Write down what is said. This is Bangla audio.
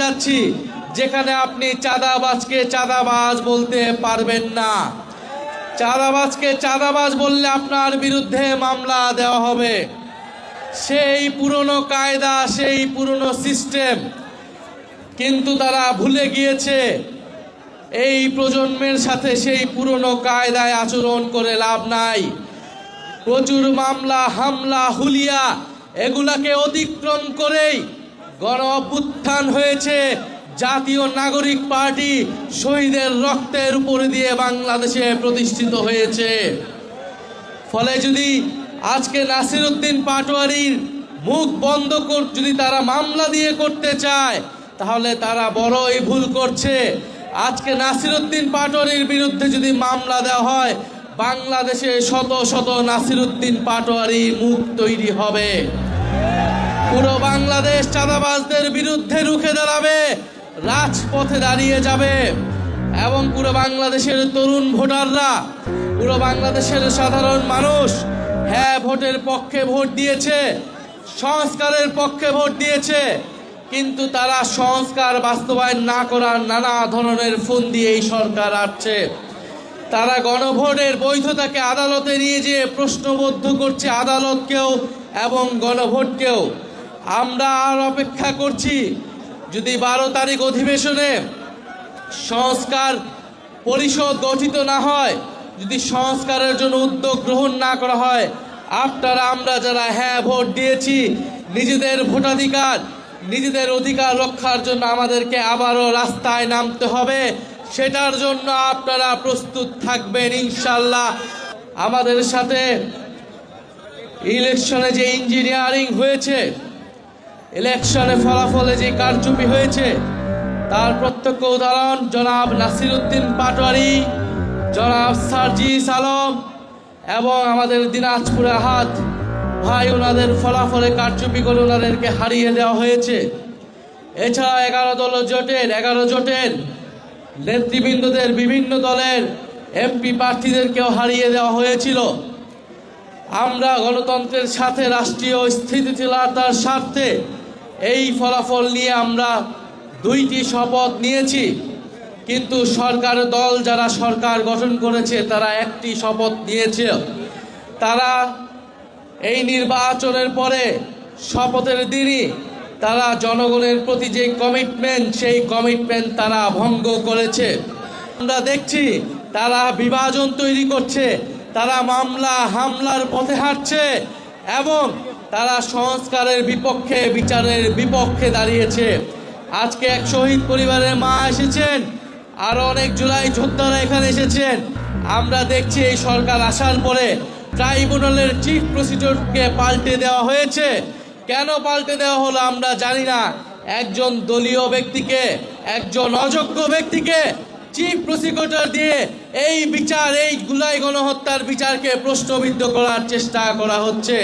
যাচ্ছি, যেখানে আপনি চাঁদাবাজকে চাঁদাবাজ বলতে পারবেন না। চাঁদাবাজকে চাঁদাবাজ বললে আপনার বিরুদ্ধে মামলা দেওয়া হবে। সেই পুরনো কায়দা, সেই পুরনো সিস্টেম কিন্তু তারা ভুলে গিয়েছে। এই প্রজন্মের সাথে সেই পুরনো কায়দায় আচরণ করে লাভ নাই। প্রচুর মামলা, হামলা, হুলিয়া এগুলাকে অতিক্রম করেই গণ অভ্যুত্থান হয়েছে। জাতীয় নাগরিক পার্টি শহীদের রক্তের উপরে দিয়ে বাংলাদেশে প্রতিষ্ঠিত হয়েছে। ফলে যদি আজকে নাসিরউদ্দিন পাটোয়ারির মুখ বন্ধ যদি তারা মামলা দিয়ে করতে চায়, তাহলে তারা বড়ই ভুল করছে। আজকে নাসিরউদ্দিন পাটোয়ারির বিরুদ্ধে যদি মামলা দেওয়া হয়, বাংলাদেশে শত শত নাসিরউদ্দিন পাটোয়ারি মুখ তৈরি হবে। পুরো বাংলাদেশ চাঁদাবাজদের বিরুদ্ধে রুখে দাঁড়াবে, রাজপথে দাঁড়িয়ে যাবে। এবং পুরো বাংলাদেশের তরুণ ভোটাররা, পুরো বাংলাদেশের সাধারণ মানুষ হ্যাঁ ভোটের পক্ষে ভোট দিয়েছে, সংস্কারের পক্ষে ভোট দিয়েছে, কিন্তু তারা সংস্কার বাস্তবায়ন না করার নানা ধরনের ফোন দিয়ে এই সরকার আসছে। তারা গণভোটের বৈধতাকে আদালতে নিয়ে যেয়ে প্রশ্নবদ্ধ করছে আদালতকেও এবং গণভোটকেও। আমরা আর অপেক্ষা করছি, যদি 12 তারিখ অধিবেশনে সংস্কার পরিষদ গঠিত না হয়, যদি সংস্কারের জন্য উদ্যোগ গ্রহণ না করা হয়, আপনারা আমরা যারা হ্যাঁ ভোট দিয়েছি, নিজেদের ভোটাধিকার, নিজেদের অধিকার রক্ষার জন্য আমাদেরকে আবারও রাস্তায় নামতে হবে। সেটার জন্য আপনারা প্রস্তুত থাকবেন ইনশাল্লাহ। আমাদের সাথে ইলেকশনে যে ইঞ্জিনিয়ারিং হয়েছে, ইলেকশনে ফলাফলে যে কারচুপি হয়েছে, তার প্রত্যক্ষ উদাহরণ জনাব নাসিরউদ্দিন পাটোয়ারি, জনাব সার্জিস আলম এবং আমাদের দিনাজপুর আহাদ ভাই, ওনাদের ফলাফলে কারচুপি করে ওনাদেরকে হারিয়ে দেওয়া হয়েছে। এছাড়া 11 জোটের নেতৃবৃন্দদের, বিভিন্ন দলের এমপি প্রার্থীদেরকেও হারিয়ে দেওয়া হয়েছিল। আমরা গণতন্ত্রের সাথে, রাষ্ট্রীয় স্থিতিশীলতার স্বার্থে এই ফলাফল নিয়ে আমরা 2টি শপথ নিয়েছি, কিন্তু সরকার দল যারা সরকার গঠন করেছে তারা 1টি শপথ নিয়েছে। তারা এই নির্বাচনের পরে শপথের দিনই তারা জনগণের প্রতি যে কমিটমেন্ট, সেই কমিটমেন্ট তারা ভঙ্গ করেছে। আমরা দেখছি তারা বিভাজন তৈরি করছে, তারা মামলা হামলার পথে হাঁটছে এবং তারা সংস্কারের বিপক্ষে, বিচারের বিপক্ষে দাঁড়িয়েছে। আজকে এক শহীদ পরিবারের মা এসেছেন, আরো অনেক জুলাই যোদ্ধারা এখানে এসেছেন। আমরা দেখছি এই সরকার আসার পরে ট্রাইব্যুনালের চিফ প্রসিকিউটরকে পাল্টে দেওয়া হয়েছে। কেন পাল্টে দেওয়া হলো আমরা জানি না। একজন দলীয় ব্যক্তিকে, একজন অযোগ্য ব্যক্তিকে চিফ প্রসিকিউটর দিয়ে এই বিচার, এই জুলাই গণহত্যার বিচারকে প্রশ্নবিদ্ধ করার চেষ্টা করা হচ্ছে।